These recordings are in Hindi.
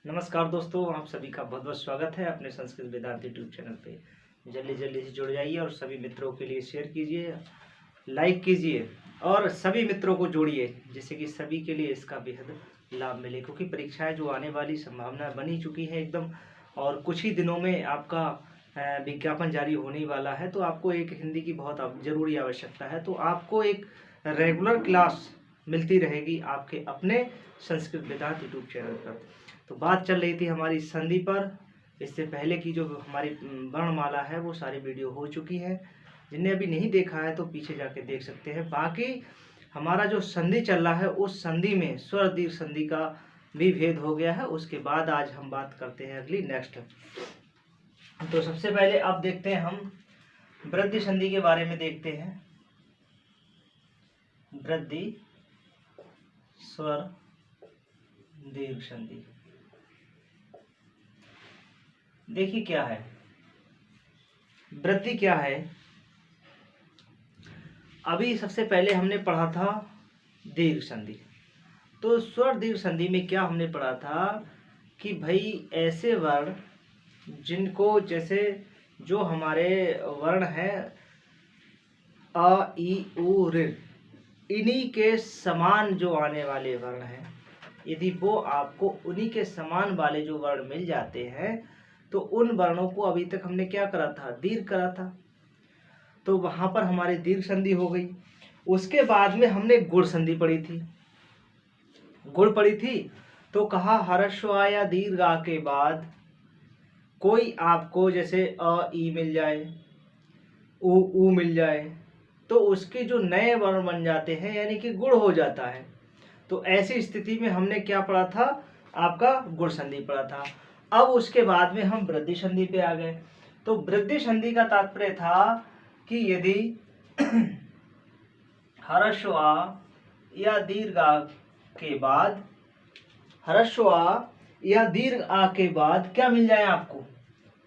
नमस्कार दोस्तों, आप सभी का बहुत बहुत स्वागत है अपने संस्कृत वेदांत यूट्यूब चैनल पे। जल्दी जल्दी से जुड़ जाइए और सभी मित्रों के लिए शेयर कीजिए, लाइक कीजिए और सभी मित्रों को जोड़िए, जिससे कि सभी के लिए इसका बेहद लाभ मिले। क्योंकि परीक्षाएं जो आने वाली संभावना बनी चुकी है एकदम, और कुछ ही दिनों में आपका विज्ञापन जारी होने वाला है। तो आपको एक हिंदी की बहुत ज़रूरी आवश्यकता है। तो आपको एक रेगुलर क्लास मिलती रहेगी आपके अपने संस्कृत वेदांत यूट्यूब चैनल पर। तो बात चल रही थी हमारी संधि पर। इससे पहले की जो हमारी वर्णमाला है वो सारी वीडियो हो चुकी है। जिन्हें अभी नहीं देखा है तो पीछे जाके देख सकते हैं। बाकी हमारा जो संधि चल रहा है उस संधि में स्वर दीर्घ संधि का भी भेद हो गया है। उसके बाद आज हम बात करते हैं अगली नेक्स्ट। तो सबसे पहले अब देखते हैं हम वृद्धि संधि के बारे में देखते हैं। वृद्धि स्वर दीर्घ संधि देखिए क्या है, वृद्धि क्या है। अभी सबसे पहले हमने पढ़ा था दीर्घ संधि। तो स्वर दीर्घ संधि में क्या हमने पढ़ा था कि भाई ऐसे वर्ण जिनको, जैसे जो हमारे वर्ण हैं अ ई उ ऋ, इन्हीं के समान जो आने वाले वर्ण हैं, यदि वो आपको उन्हीं के समान वाले जो वर्ण मिल जाते हैं तो उन वर्णों को अभी तक हमने क्या करा था, दीर्घ करा था। तो वहां पर हमारी दीर्घ संधि हो गई। उसके बाद में हमने गुण संधि पढ़ी थी। गुण पढ़ी थी तो कहा ह्रस्व आ या दीर्घ आ के बाद कोई आपको जैसे अ ई मिल जाए, उ मिल जाए, तो उसके जो नए वर्ण बन जाते हैं यानी कि गुण हो जाता है। तो ऐसी स्थिति में हमने क्या पढ़ा था, आपका गुण संधि पढ़ा था। अब उसके बाद में हम वृद्धि संधि पे आ गए। तो वृद्धि संधि का तात्पर्य था कि यदि ह्रस्व आ या दीर्घ आ के बाद, ह्रस्व आ या दीर्घ आ के बाद क्या मिल जाए आपको,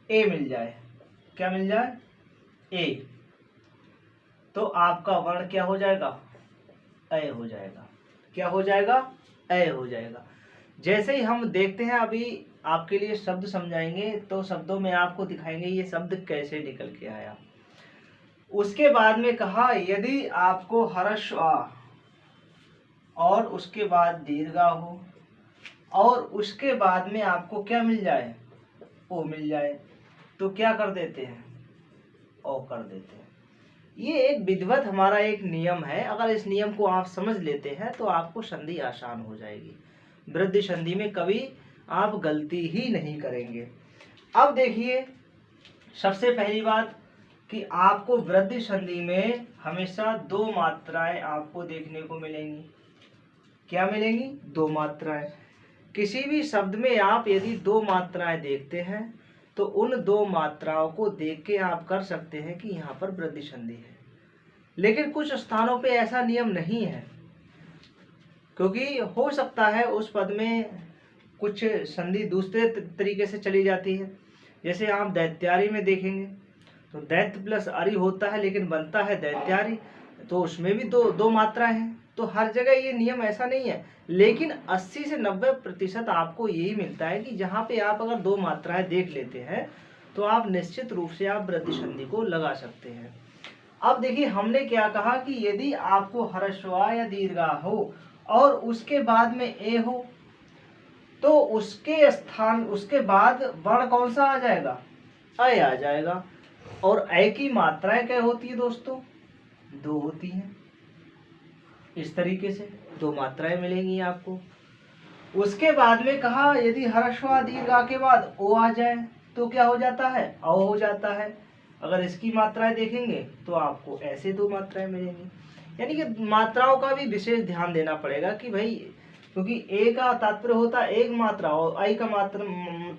ए मिल जाए। क्या मिल जाए, ए, तो आपका वर्ण क्या हो जाएगा, अय हो जाएगा। क्या हो जाएगा, अय हो जाएगा। जैसे ही हम देखते हैं, अभी आपके लिए शब्द समझाएंगे तो शब्दों में आपको दिखाएंगे ये शब्द कैसे निकल के आया। उसके बाद में कहा यदि आपको ह्रस्व आ और उसके बाद दीर्घा हो और उसके बाद में आपको क्या मिल जाए, ओ मिल जाए, तो क्या कर देते हैं, ओ कर देते हैं। ये एक विधिवत हमारा एक नियम है। अगर इस नियम को आप समझ लेते हैं तो आपको संधि आसान हो जाएगी। वृद्धि संधि में कभी आप गलती ही नहीं करेंगे। अब देखिए सबसे पहली बात कि आपको वृद्धि संधि में हमेशा दो मात्राएं आपको देखने को मिलेंगी। क्या मिलेंगी, दो मात्राएं। किसी भी शब्द में आप यदि दो मात्राएं देखते हैं तो उन दो मात्राओं को देख के आप कर सकते हैं कि यहाँ पर वृद्धि संधि है। लेकिन कुछ स्थानों पे ऐसा नियम नहीं है, क्योंकि हो सकता है उस पद में कुछ संधि दूसरे तरीके से चली जाती है। जैसे आप दैत्यारी में देखेंगे तो दैत्य प्लस अरि होता है लेकिन बनता है दैत्यारी, तो उसमें भी दो मात्राएं हैं। तो हर जगह ये नियम ऐसा नहीं है, लेकिन 80 से 90% आपको यही मिलता है कि जहाँ पे आप अगर दो मात्राएं देख लेते हैं तो आप निश्चित रूप से आप वृद्धि संधि को लगा सकते हैं। अब देखिए हमने क्या कहा कि यदि आपको ह्रस्व आ या दीर्घ आ हो और उसके बाद में ए हो तो उसके स्थान, उसके बाद वर्ण कौन सा आ जाएगा, अय आ जाएगा। और अय की मात्राएं क्या होती है दोस्तों, दो होती हैं। इस तरीके से दो मात्राएं मिलेंगी आपको। उसके बाद में कहा यदि ह्रस्व आ दीर्घ आ के बाद ओ आ जाए तो क्या हो जाता है, अ हो जाता है। अगर इसकी मात्राएं देखेंगे तो आपको ऐसे दो मात्राएं मिलेंगी। यानी कि मात्राओं का भी विशेष ध्यान देना पड़ेगा कि भाई, क्योंकि ए का तात्पर्य होता है एक मात्रा और आई का मात्रा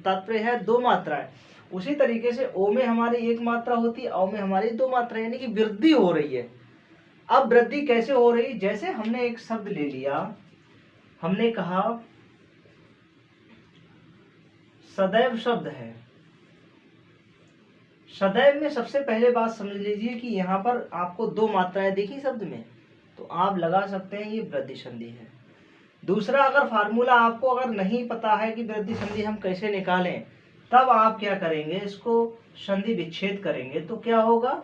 तात्पर्य है दो मात्राएं। उसी तरीके से ओ में हमारी एक मात्रा होती है, औ में हमारी दो मात्राएं, यानी कि वृद्धि हो रही है। अब वृद्धि कैसे हो रही, जैसे हमने एक शब्द ले लिया, हमने कहा सदैव शब्द है। सदैव में सबसे पहले बात समझ लीजिए कि यहाँ पर आपको दो मात्राएं देखी शब्द में, तो आप लगा सकते हैं ये वृद्धि संधि है। दूसरा अगर फार्मूला आपको अगर नहीं पता है कि वृद्धि संधि हम कैसे निकालें, तब आप क्या करेंगे, इसको संधि विच्छेद करेंगे तो क्या होगा,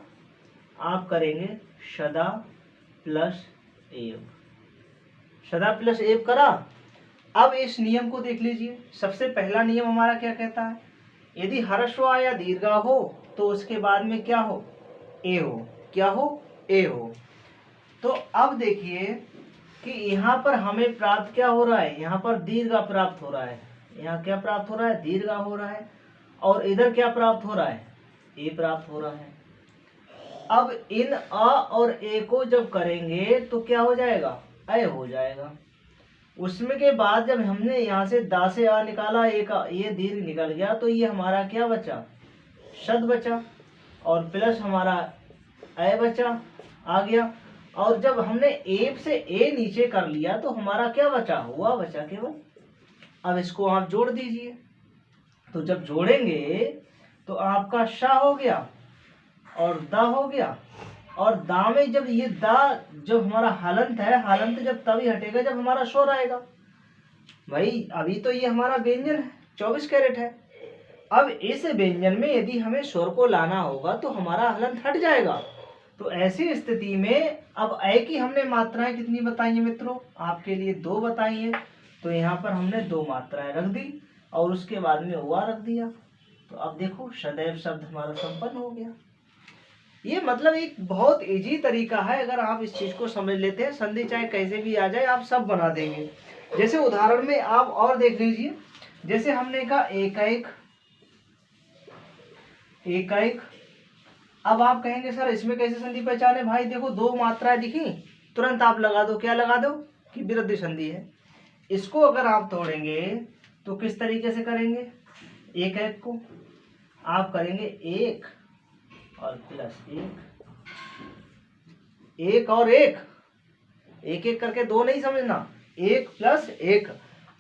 आप करेंगे सदा प्लस एव, सदा प्लस एव करा। अब इस नियम को देख लीजिए, सबसे पहला नियम हमारा क्या कहता है, यदि ह्रस्व आ या दीर्घ आ हो तो उसके बाद में क्या हो, ए हो, क्या हो, ए हो। तो अब देखिए कि यहाँ पर हमें प्राप्त क्या हो रहा है, यहाँ पर दीर्घ प्राप्त हो रहा है, यहाँ क्या प्राप्त हो रहा है, दीर्घ हो रहा है, और इधर क्या प्राप्त हो रहा है, ए प्राप्त हो रहा है। अब इन अ और ए को जब करेंगे तो क्या हो जाएगा, अ हो जाएगा। उसमें के बाद जब हमने यहाँ से दा से आ निकाला, ए का ये दीर्घ निकल गया, तो ये हमारा क्या बचा, शद बचा, और प्लस हमारा अ बचा आ गया। और जब हमने ए से ए नीचे कर लिया तो हमारा क्या बचा, हुआ बचा केवल। अब इसको आप जोड़ दीजिए, तो जब जोड़ेंगे तो आपका श हो गया और द हो गया, और दा में जब ये दा जो हमारा हलंत है, हलंत जब तभी हटेगा जब हमारा शोर आएगा। भाई अभी तो ये हमारा व्यंजन है, 24 कैरेट है। अब इस व्यंजन में यदि हमें स्वर को लाना होगा तो हमारा हलंत हट जाएगा। तो ऐसी स्थिति में अब ए की हमने मात्राएं कितनी बताई है मित्रों, आपके लिए 2 बताई है, तो यहाँ पर हमने 2 मात्राएं रख दी और उसके बाद में हुआ रख दिया। तो अब देखो सदैव शब्द हमारा संपन्न हो गया। ये मतलब एक बहुत इजी तरीका है, अगर आप इस चीज को समझ लेते हैं, संधि चाहे कैसे भी आ जाए आप सब बना देंगे। जैसे उदाहरण में आप और देख लीजिए, जैसे हमने कहा एक एक, अब आप कहेंगे सर इसमें कैसे संधि पहचाने, भाई देखो 2 मात्राएं दिखी, तुरंत आप लगा दो, क्या लगा दो कि विरुद्ध संधि है। इसको अगर आप तोड़ेंगे तो किस तरीके से करेंगे, एक को आप करेंगे 1 और प्लस 1 और 1, एक करके 2 नहीं समझना, 1 प्लस 1।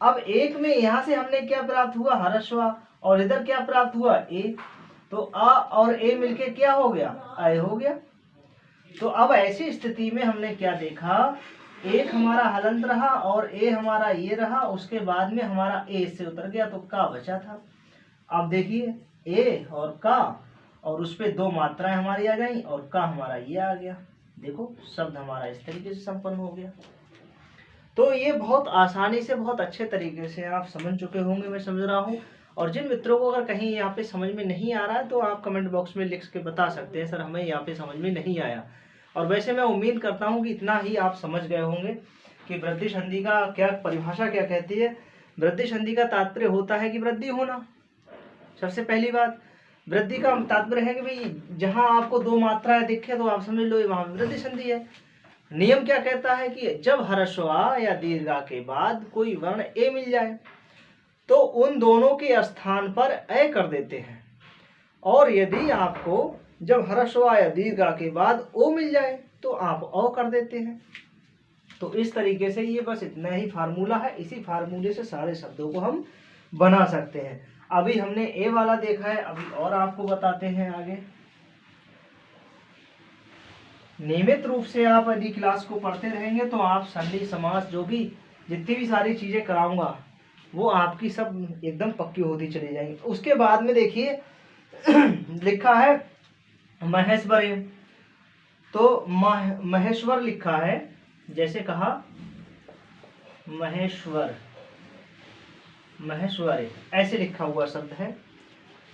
अब 1 में यहां से हमने क्या प्राप्त हुआ, ह्रस्व, और इधर क्या प्राप्त हुआ, ए, तो अ और ए मिलके क्या हो गया, अ हो गया। तो अब ऐसी स्थिति में हमने क्या देखा, एक हमारा हलंत रहा और ए हमारा ये रहा, उसके बाद में हमारा ए से उतर गया तो का बचा था। अब देखिए ए और का, और उस पे 2 मात्राएं हमारी आ गई और का हमारा ये आ गया। देखो शब्द हमारा इस तरीके से संपन्न हो गया। तो ये बहुत आसानी से, बहुत अच्छे तरीके से आप समझ चुके होंगे, मैं समझ रहा हूँ। और जिन मित्रों को अगर कहीं यहाँ पे समझ में नहीं आ रहा है तो आप कमेंट बॉक्स में लिख के बता सकते हैं, सर हमें यहाँ पे समझ में नहीं आया। और वैसे मैं उम्मीद करता हूँ कि इतना ही आप समझ गए होंगे कि वृद्धि संधि का क्या परिभाषा क्या कहती है। वृद्धि संधि का तात्पर्य होता है कि वृद्धि होना। सबसे पहली बात, वृद्धि का तात्पर्य है कि भाई जहाँ आपको 2 मात्राएं दिखे तो आप समझ लो वहां वृद्धि संधि है। नियम क्या कहता है कि जब ह्रस्व आ या दीर्घ आ के बाद कोई वर्ण ए मिल जाए तो उन दोनों के स्थान पर अ कर देते हैं, और यदि आपको जब ह्रस्व आ या दीर्घ आ के बाद ओ मिल जाए तो आप औ कर देते हैं। तो इस तरीके से ये बस इतना ही फार्मूला है, इसी फार्मूले से सारे शब्दों को हम बना सकते हैं। अभी हमने ए वाला देखा है, अभी और आपको बताते हैं आगे। नियमित रूप से आप यदि क्लास को पढ़ते रहेंगे तो आप संधि समास जो भी जितनी भी सारी चीजें कराऊंगा वो आपकी सब एकदम पक्की होती चली जाएंगी। उसके बाद में देखिए लिखा है महेश्वर, तो महेश्वर लिखा है, जैसे कहा महेश्वर, महेश्वरे ऐसे लिखा हुआ शब्द है।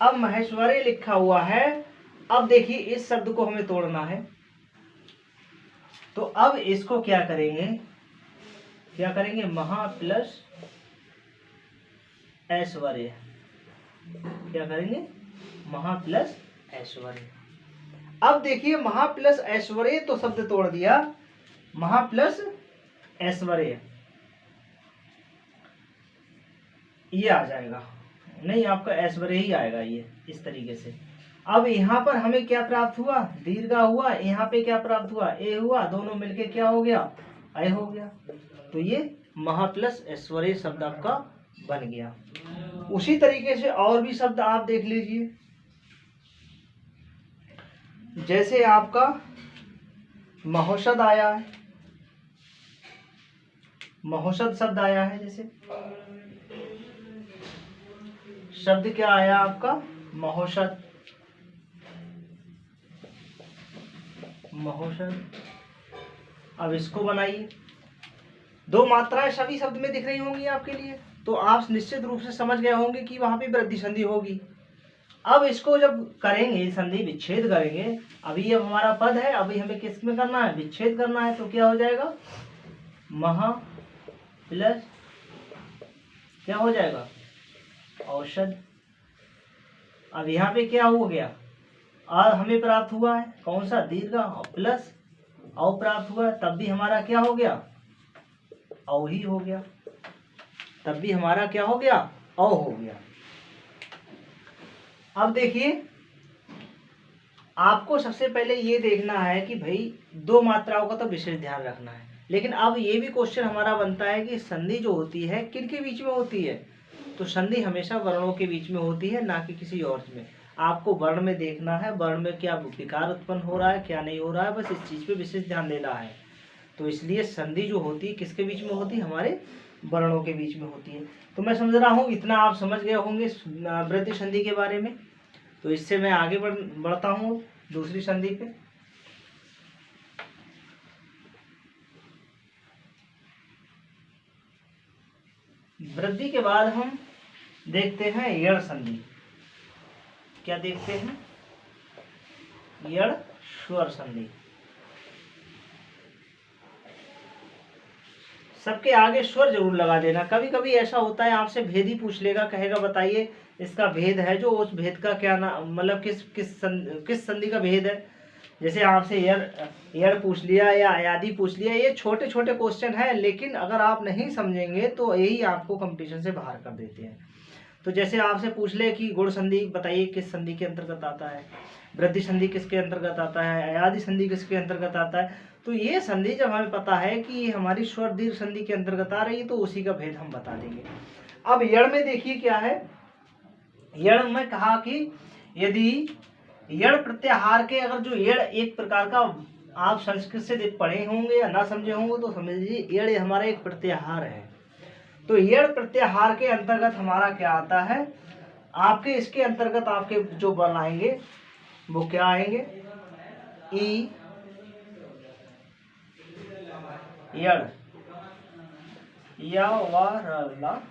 अब महेश्वरे लिखा हुआ है, अब देखिए इस शब्द को हमें तोड़ना है, तो अब इसको क्या करेंगे, क्या करेंगे, महा प्लस ऐश्वर्य, क्या करेंगे, महा प्लस ऐश्वर्य। अब देखिए महा प्लस ऐश्वर्य तो शब्द तोड़ दिया, महा प्लस ऐश्वर्य ये आ जाएगा, नहीं आपका ऐश्वर्य ही आएगा ये इस तरीके से। अब यहाँ पर हमें क्या प्राप्त हुआ, दीर्घ हुआ, यहाँ पे क्या प्राप्त हुआ, ए हुआ, दोनों मिलके क्या हो गया, अ हो गया। तो ये महा प्लस ऐश्वर्य शब्द आपका बन गया। उसी तरीके से और भी शब्द आप देख लीजिए, जैसे आपका महोषध आया है, महोषध शब्द आया है, जैसे शब्द क्या आया आपका, महोषध, महोषध। अब इसको बनाइए, दो मात्राएं सभी शब्द में दिख रही होंगी आपके लिए, तो आप निश्चित रूप से समझ गए होंगे कि वहां पे वृद्धि संधि होगी। अब इसको जब करेंगे संधि विच्छेद करेंगे, अभी ये हमारा पद है, अभी हमें किस में करना है, विच्छेद करना है, तो क्या हो जाएगा, महा प्लस क्या हो जाएगा, औषध। अब यहाँ पे क्या हो गया, आ हमें प्राप्त हुआ है कौन सा, दीर्घ, प्लस औ प्राप्त हुआ है, तब भी हमारा क्या हो गया, औ ही हो गया, तब भी हमारा क्या हो गया, औ हो गया। अब देखिए, आपको सबसे पहले ये देखना है कि भाई दो मात्राओं का तो विशेष ध्यान रखना है, लेकिन अब ये भी क्वेश्चन हमारा बनता है कि संधि जो होती है किन के बीच में होती है, तो संधि हमेशा वर्णों के बीच में होती है, ना कि किसी और में। आपको वर्ण में देखना है, वर्ण में क्या विकार उत्पन्न हो रहा है, क्या नहीं हो रहा है, बस इस चीज पे विशेष ध्यान देना है। तो इसलिए संधि जो होती है किसके बीच में होती है, हमारे वर्णों के बीच में होती है। तो मैं समझ रहा हूँ इतना आप समझ गए होंगे वृद्धि संधि के बारे में। तो इससे मैं आगे बढ़ता हूँ दूसरी संधि पे। वृद्धि के बाद हम देखते हैं यण संधि। क्या देखते हैं, यण स्वर संधि। सबके आगे स्वर जरूर लगा देना। कभी कभी ऐसा होता है आपसे भेद ही पूछ लेगा, कहेगा बताइए इसका भेद है, जो उस भेद का क्या नाम, मतलब किस संधि का भेद है। जैसे आपसे यड़ पूछ लिया या अयादि पूछ लिया, ये छोटे छोटे क्वेश्चन है, लेकिन अगर आप नहीं समझेंगे तो यही आपको कंपटीशन से बाहर कर देते हैं। तो जैसे आपसे पूछ ले कि गुण संधि बताइए किस संधि के अंतर्गत आता है, वृद्धि संधि किसके अंतर्गत आता है, अयादि संधि किसके अंतर्गत आता है, तो ये संधि जब हमें पता है कि ये हमारी स्वर दीर्घ संधि के अंतर्गत आ रही है, तो उसी का भेद हम बता देंगे। अब यड़ में देखिए क्या है, यड़ में कहा कि यदि यड़ प्रत्याहार के, अगर जो यड़ एक प्रकार का, आप संस्कृत से पढ़े होंगे या ना समझे होंगे तो समझ लीजिए यड़ हमारा एक प्रत्याहार है। तो यड़ प्रत्याहार के अंतर्गत हमारा क्या आता है, आपके इसके अंतर्गत आपके जो वर्ण आएंगे वो क्या आएंगे, ई, यड़, या, वा, र, ला।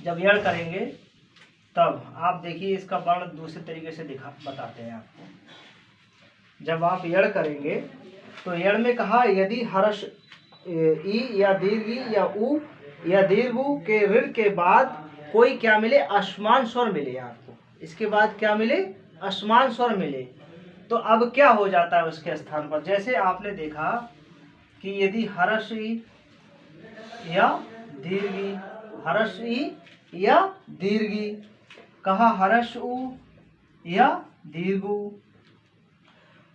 जब यड़ करेंगे तब आप देखिए इसका वर्ण दूसरे तरीके से बताते हैं आपको। जब आप यड़ करेंगे तो यड़ में कहा यदि हर्ष ई या दीर्घ या उ या दीर्घ उ के ऋण के बाद कोई क्या मिले, असमान स्वर मिले आपको, इसके बाद क्या मिले, असमान स्वर मिले, तो अब क्या हो जाता है उसके स्थान पर। जैसे आपने देखा कि यदि हर्ष ई या दीर्घ, हर्ष ई या दीर्घ, कहा हर्ष उ या दीर्घ उ,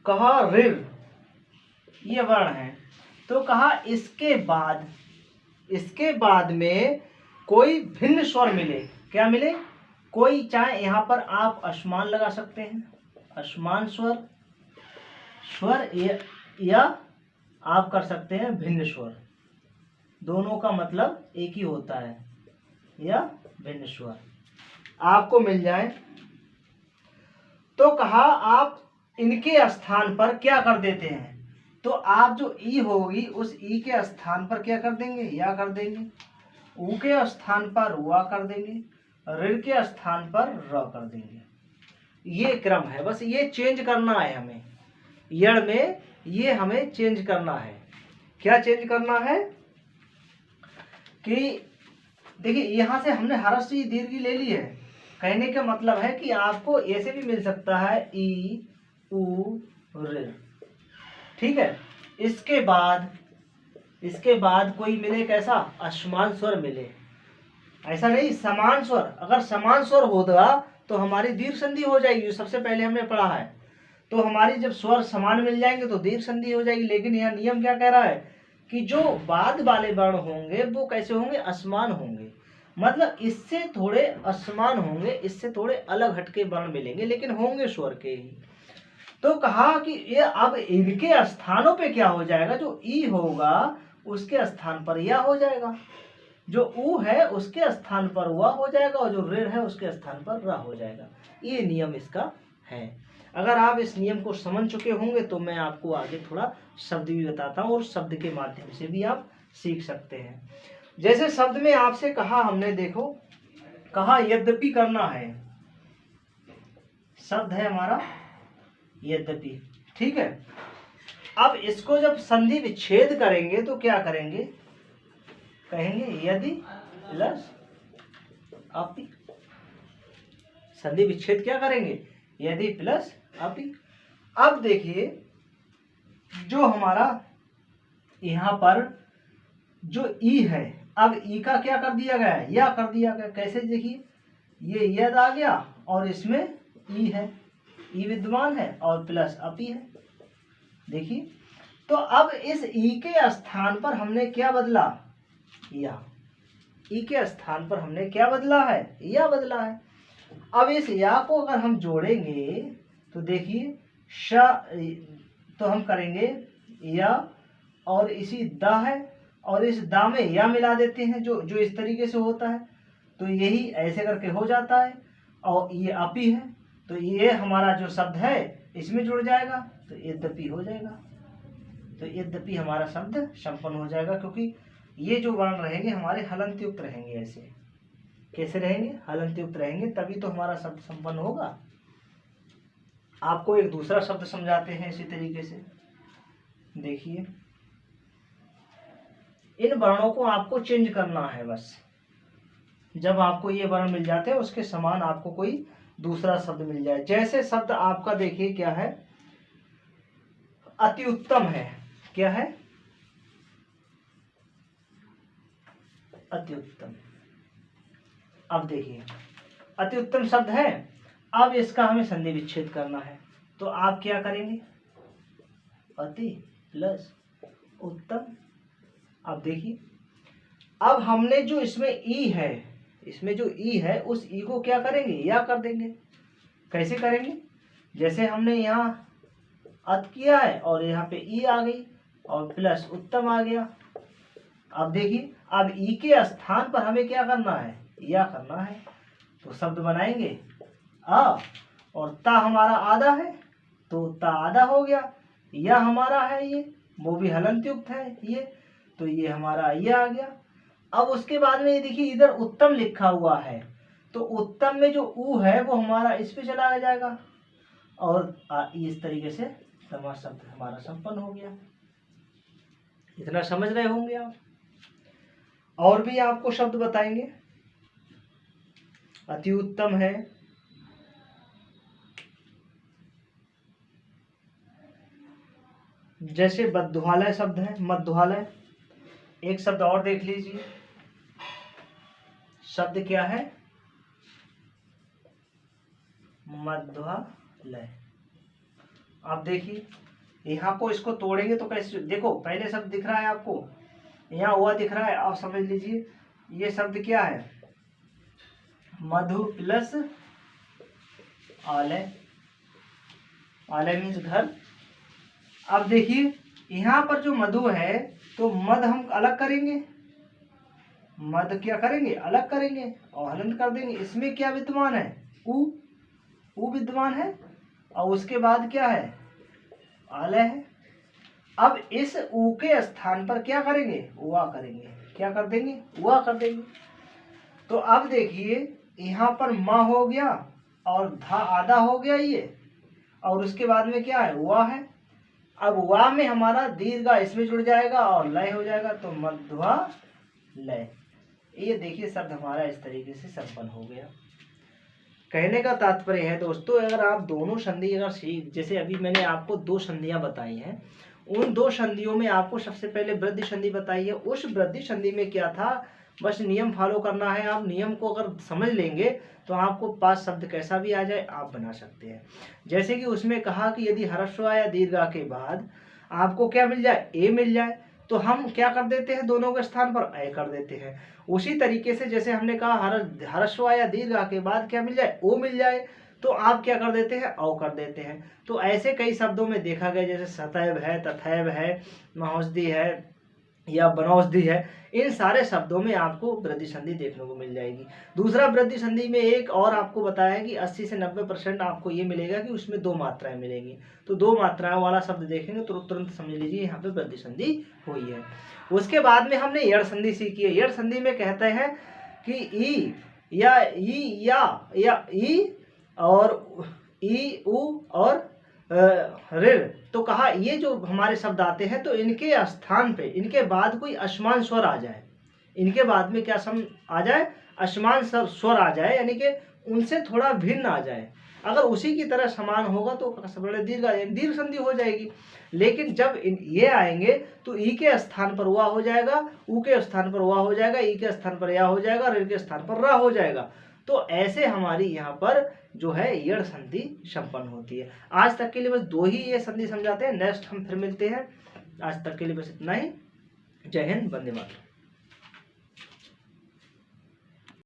कहा ऋण, ये वर्ण है, तो कहा इसके बाद में कोई भिन्न स्वर मिले, क्या मिले, कोई, चाहे यहां पर आप असमान लगा सकते हैं, असमान स्वर या आप कर सकते हैं भिन्न स्वर, दोनों का मतलब एक ही होता है, या भिन्न स्वर आपको मिल जाए, तो कहा आप इनके स्थान पर क्या कर देते हैं, तो आप जो ई होगी उस ई के स्थान पर क्या कर देंगे, या कर देंगे, ऊ के स्थान पर वा कर देंगे, ऋण के स्थान पर र कर देंगे। ये क्रम है, बस ये चेंज करना है हमें, यड़ में ये हमें चेंज करना है। क्या चेंज करना है कि देखिए यहां से हमने हर्ष ई दीर्घ ले ली है, कहने का मतलब है कि आपको ऐसे भी मिल सकता है ई उ ऋ, ठीक है। इसके बाद कोई मिले कैसा, असमान स्वर मिले, ऐसा नहीं समान स्वर, अगर समान स्वर होगा तो हमारी दीर्घ संधि हो जाएगी, जो सबसे पहले हमने पढ़ा है। तो हमारी जब स्वर समान मिल जाएंगे तो दीर्घ संधि हो जाएगी, लेकिन यह नियम क्या कह रहा है कि जो बाद वाले वर्ण होंगे वो कैसे होंगे, असमान होंगे, मतलब इससे थोड़े असमान होंगे, इससे थोड़े अलग हटके वर्ण मिलेंगे, लेकिन होंगे स्वर के ही। तो कहा कि ये अब इनके स्थानों पे क्या हो जाएगा, जो ई होगा उसके स्थान पर या हो जाएगा, जो उ है उसके स्थान पर वा हो जाएगा और जो ऋण है उसके स्थान पर रा हो जाएगा। ये नियम इसका है। अगर आप इस नियम को समझ चुके होंगे तो मैं आपको आगे थोड़ा शब्द भी बताता हूँ और शब्द के माध्यम से भी आप सीख सकते हैं। जैसे शब्द में आपसे कहा हमने, देखो कहा यद्यपि करना है, शब्द है हमारा यद्यपि, ठीक है। अब इसको जब संधि विच्छेद करेंगे तो क्या करेंगे, कहेंगे यदि प्लस अपि। संधि विच्छेद क्या करेंगे, यदि प्लस अपि। अब देखिए जो हमारा यहाँ पर जो ई है, अब ई का क्या कर दिया गया है, या कर दिया गया। कैसे, देखिए ये यद आ गया और इसमें ई है, ई विद्यमान है और प्लस अपि है। देखिए तो अब इस ई के स्थान पर हमने क्या बदला, या। ई के स्थान पर हमने क्या बदला है, या बदला है। अब इस या को अगर हम जोड़ेंगे तो देखिए श, तो हम करेंगे या और इसी दा है और इस दा में या मिला देते हैं, जो जो इस तरीके से होता है। तो यही ऐसे करके हो जाता है और ये अपि है, तो ये हमारा जो शब्द है इसमें जुड़ जाएगा तो यद्यपि हो जाएगा। तो यद्यपि हमारा शब्द संपन्न हो जाएगा, क्योंकि ये जो वर्ण रहेंगे हमारे हलंत युक्त रहेंगे। ऐसे कैसे रहेंगे, हलंत युक्त रहेंगे, तभी तो हमारा शब्द संपन्न होगा। आपको एक दूसरा शब्द समझाते हैं इसी तरीके से। देखिए इन वर्णों को आपको चेंज करना है बस। जब आपको ये वर्ण मिल जाते हैं उसके समान आपको कोई दूसरा शब्द मिल जाए। जैसे शब्द आपका देखिए क्या है, अति उत्तम है। क्या है, अति उत्तम। अब देखिए अति उत्तम शब्द है, अब इसका हमें संधि विच्छेद करना है। तो आप क्या करेंगे, अति प्लस उत्तम। अब देखिए अब हमने जो इसमें ई है, इसमें जो ई है उस ई को क्या करेंगे, या कर देंगे। कैसे करेंगे, जैसे हमने यहाँ अत किया है और यहाँ पे ई आ गई और प्लस उत्तम आ गया। अब देखिए अब ई के स्थान पर हमें क्या करना है, या करना है। तो शब्द बनाएंगे आ और ता हमारा आधा है तो ता आधा हो गया, या हमारा है ये वो भी हलंत युक्त है ये, तो ये हमारा ये आ गया। अब उसके बाद में ये देखिए इधर उत्तम लिखा हुआ है, तो उत्तम में जो ऊ है वो हमारा इस पे चला जाएगा और इस तरीके से समास शब्द हमारा संपन्न हो गया। इतना समझ रहे होंगे आप। और भी आपको शब्द बताएंगे। अति उत्तम है, जैसे बद्धुआलय शब्द है, मध्वालय। एक शब्द और देख लीजिए, शब्द क्या है, मध्वालय। आप देखिए यहाँ को इसको तोड़ेंगे तो कैसे, देखो पहले शब्द दिख रहा है आपको, यहाँ हुआ दिख रहा है। आप समझ लीजिए ये शब्द क्या है, मधु प्लस आलय। आलय मीन्स घर। अब देखिए यहाँ पर जो मधु है तो मध हम अलग करेंगे, मध क्या करेंगे, अलग करेंगे और हलंत कर देंगे। इसमें क्या विद्यमान है, ऊ विद्यमान है और उसके बाद क्या है, आलय है। अब इस ऊ के स्थान पर क्या करेंगे, उआ करेंगे। क्या कर देंगे, उआ कर देंगे। तो अब देखिए यहाँ पर माँ हो गया और धा आधा हो गया ये, और उसके बाद में क्या है, उआ है। अब वा में हमारा दीर्घ इसमें जुड़ जाएगा और लय हो जाएगा, तो मध्वा लय। ये देखिए शब्द हमारा इस तरीके से संपन्न हो गया। कहने का तात्पर्य है दोस्तों, अगर आप दोनों संधि अगर सीख, जैसे अभी मैंने आपको दो संधियां बताई हैं, उन दो संधियों में आपको सबसे पहले वृद्धि संधि बताई है। उस वृद्धि संधि में क्या था, बस नियम फॉलो करना है। आप नियम को अगर समझ लेंगे तो आपको पांच शब्द कैसा भी आ जाए आप बना सकते हैं। जैसे कि उसमें कहा कि यदि ह्रस्व या दीर्घ के बाद आपको क्या मिल जाए, ए मिल जाए, तो हम क्या कर देते हैं, दोनों के स्थान पर ए कर देते हैं। उसी तरीके से जैसे हमने कहा ह्रस्व या दीर्घ के बाद क्या मिल जाए, ओ मिल जाए, तो आप क्या कर देते हैं, औ कर देते हैं। तो ऐसे कई शब्दों में देखा गया, जैसे सतैव है, तथैव है, महोदधि है, या बनौषधि है, इन सारे शब्दों में आपको वृद्धि संधि देखने को मिल जाएगी। दूसरा, वृद्धि संधि में एक और आपको बताया कि 80 से 90% आपको ये मिलेगा कि उसमें 2 मात्राएं मिलेंगी। तो 2 मात्राओं वाला शब्द देखेंगे तो तुरंत समझ लीजिए यहाँ पे वृद्धि संधि हुई है। उसके बाद में हमने यड़ संधि सीखी है। यड़ संधि में कहते हैं कि ई या ई और ई उ और ऋ, तो कहा ये जो हमारे शब्द आते हैं तो इनके स्थान पे, इनके बाद कोई असमान स्वर आ जाए, इनके बाद में क्या सम आ जाए, असमान स्वर आ जाए, यानी कि उनसे थोड़ा भिन्न आ जाए। अगर उसी की तरह समान होगा तो दीर्घ संधि हो जाएगी। लेकिन जब ये आएंगे तो ई के स्थान पर हुआ हो जाएगा, ऊ के स्थान पर हुआ हो जाएगा, ई के स्थान पर या हो जाएगा, ऋ के स्थान पर रा हो जाएगा। तो ऐसे हमारी यहाँ पर जो है यड़ संधि संपन्न होती है। आज तक के लिए बस 2 ही ये संधि समझाते हैं, नेक्स्ट हम फिर मिलते हैं। आज तक के लिए बस इतना ही। जय हिंद, वंदे मातरम।